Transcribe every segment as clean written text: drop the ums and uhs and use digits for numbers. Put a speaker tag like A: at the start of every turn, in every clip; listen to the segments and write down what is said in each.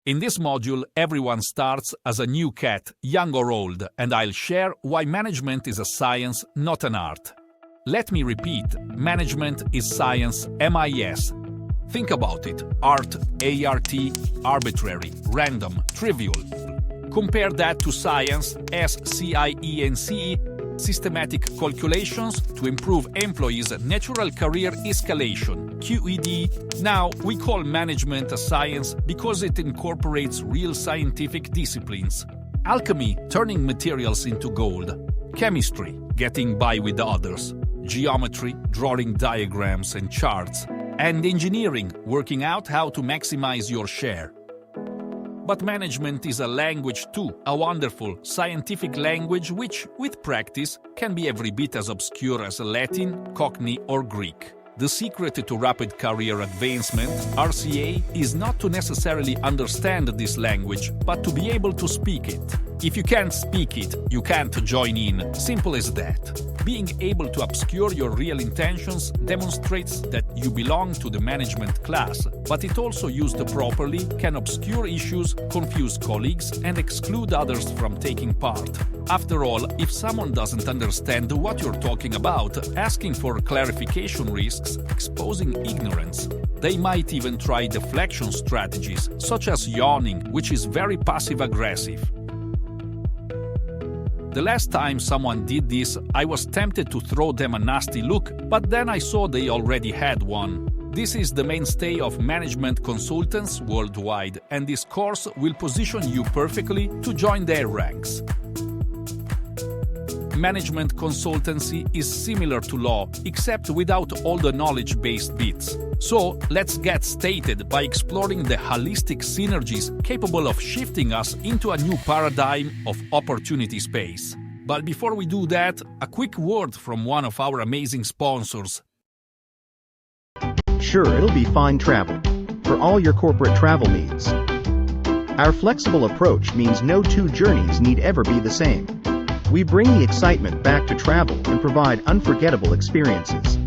A: In this module, everyone starts as a new cat, young or old, and I'll share why management is a science, not an art. Let me repeat, management is science, MIS. Think about it, art, ART, arbitrary, random, trivial. Compare that to science, SCIENCE, systematic calculations to improve employees' natural career escalation, QED. Now, we call management a science because it incorporates real scientific disciplines. Alchemy, turning materials into gold. Chemistry, getting by with others. Geometry, drawing diagrams and charts. And engineering, working out how to maximize your share. But management is a language too, a wonderful, scientific language which, with practice, can be every bit as obscure as Latin, Cockney or Greek. The secret to rapid career advancement, RCA, is not to necessarily understand this language, but to be able to speak it. If you can't speak it, you can't join in. Simple as that. Being able to obscure your real intentions demonstrates that you belong to the management class, but it also used properly can obscure issues, confuse colleagues, and exclude others from taking part. After all, if someone doesn't understand what you're talking about, asking for clarification risks exposing ignorance. They might even try deflection strategies, such as yawning, which is very passive-aggressive. The last time someone did this, I was tempted to throw them a nasty look, but then I saw they already had one. This is the mainstay of management consultants worldwide, and this course will position you perfectly to join their ranks. Management consultancy is similar to law, except without all the knowledge-based bits. So, let's get started by exploring the holistic synergies capable of shifting us into a new paradigm of opportunity space. But before we do that, a quick word from one of our amazing sponsors.
B: Sure, it'll be fine travel for all your corporate travel needs. Our flexible approach means no two journeys need ever be the same. We bring the excitement back to travel and provide unforgettable experiences.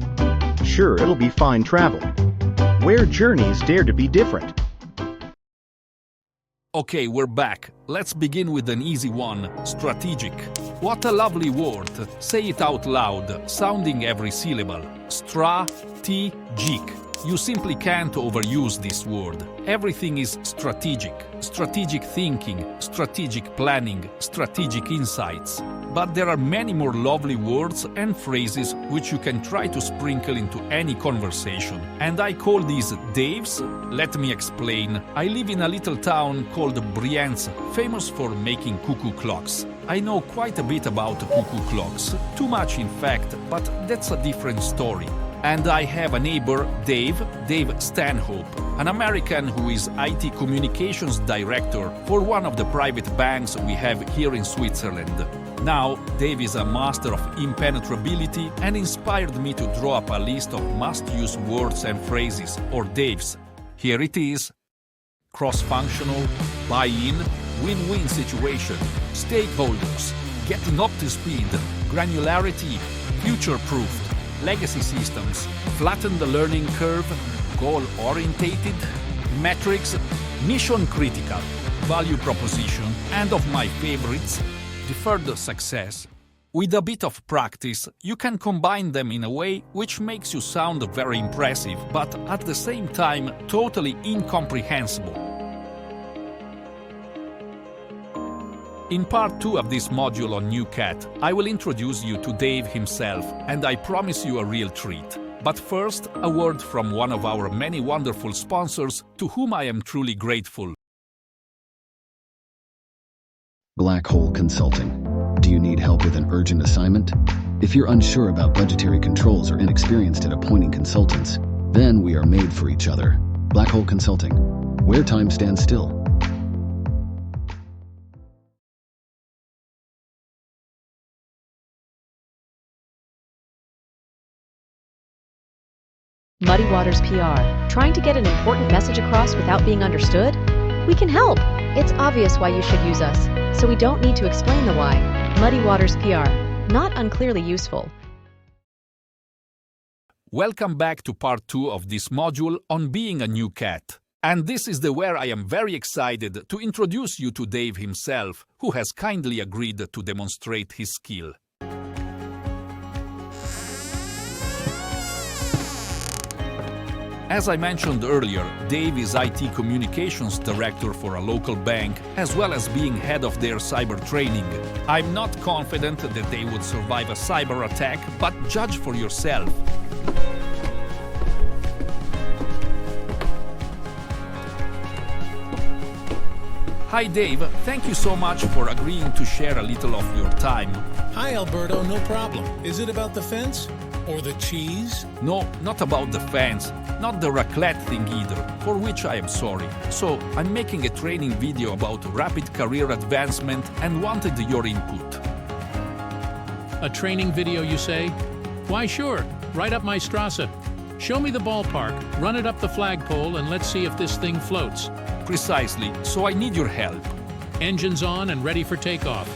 B: Sure, it'll be fine travel, where journeys dare to be different.
A: Okay, we're back. Let's begin with an easy one, strategic. What a lovely word. Say it out loud, sounding every syllable. Strategic. You simply can't overuse this word. Everything is strategic. Strategic thinking, strategic planning, strategic insights. But there are many more lovely words and phrases which you can try to sprinkle into any conversation. And I call these Daves. Let me explain. I live in a little town called Brienz, famous for making cuckoo clocks. I know quite a bit about cuckoo clocks. Too much in fact, but that's a different story. And I have a neighbor, Dave Stanhope, an American who is IT communications director for one of the private banks we have here in Switzerland. Now, Dave is a master of impenetrability and inspired me to draw up a list of must-use words and phrases, or Daves. Here it is. Cross-functional, buy-in, win-win situation, stakeholders, getting up to speed, granularity, future-proofed, legacy systems, flatten the learning curve, goal-orientated, metrics, mission-critical, value proposition, and of my favorites, deferred success. With a bit of practice, you can combine them in a way which makes you sound very impressive, but at the same time totally incomprehensible. In part 2 of this module on New Cat, I will introduce you to Dave himself, and I promise you a real treat. But first, a word from one of our many wonderful sponsors, to whom I am truly grateful.
C: Black Hole Consulting. Do you need help with an urgent assignment? If you're unsure about budgetary controls or inexperienced at appointing consultants, then we are made for each other. Black Hole Consulting, where time stands still.
D: Muddy Waters PR. Trying to get an important message across without being understood? We can help. It's obvious why you should use us, so we don't need to explain the why. Muddy Waters PR. Not unclearly useful.
A: Welcome back to part 2 of this module on being a new cat. And this is the where I am very excited to introduce you to Dave himself, who has kindly agreed to demonstrate his skill. As I mentioned earlier, Dave is IT Communications Director for a local bank, as well as being head of their cyber training. I'm not confident that they would survive a cyber attack, but judge for yourself. Hi Dave, thank you so much for agreeing to share a little of your time.
E: Hi Alberto, no problem. Is it about the fence? Or the cheese?
A: No, not about the fence, not the raclette thing either, for which I am sorry. So, I'm making a training video about rapid career advancement and wanted your input.
E: A training video, you say? Why sure, right up my strasse. Show me the ballpark, run it up the flagpole, and let's see if this thing floats.
A: Precisely, so I need your help.
E: Engines on and ready for takeoff.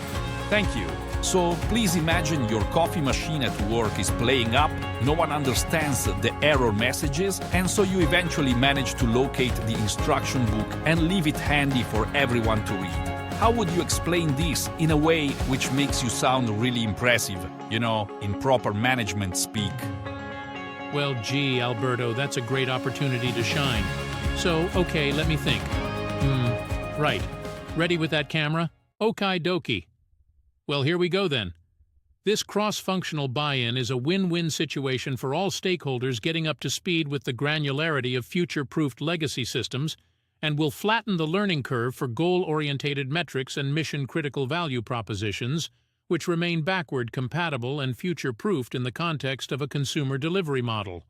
A: Thank you. So please imagine your coffee machine at work is playing up, no one understands the error messages, and so you eventually manage to locate the instruction book and leave it handy for everyone to read. How would you explain this in a way which makes you sound really impressive, in proper management speak?
E: Well, gee, Alberto, that's a great opportunity to shine. So, okay, let me think. Right. Ready with that camera? Okie dokie. Well, here we go then. This cross-functional buy-in is a win-win situation for all stakeholders getting up to speed with the granularity of future-proofed legacy systems and will flatten the learning curve for goal-orientated metrics and mission-critical value propositions, which remain backward compatible and future-proofed in the context of a consumer delivery model.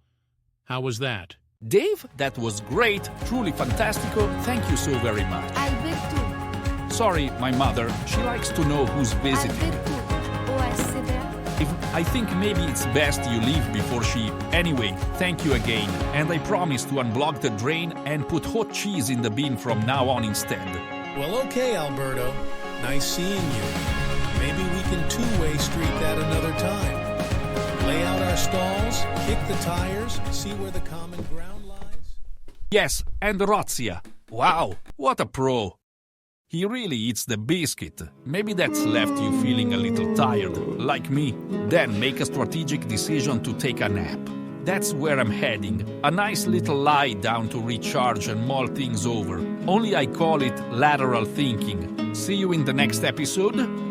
E: How was that?
A: Dave, that was great, truly fantastico, thank you so very much.
F: Alberto.
A: Sorry, my mother, she likes to know who's visiting. I think maybe it's best you leave before she... Anyway, thank you again, and I promise to unblock the drain and put hot cheese in the bin from now on instead.
E: Well, okay, Alberto. Nice seeing you. Maybe we can two-way street that another time. Lay out our stalls, kick the tires, see where the common ground lies.
A: Yes, and Rozia. Wow, what a pro. He really eats the biscuit. Maybe that's left you feeling a little tired, like me. Then make a strategic decision to take a nap. That's where I'm heading. A nice little lie down to recharge and mull things over. Only I call it lateral thinking. See you in the next episode.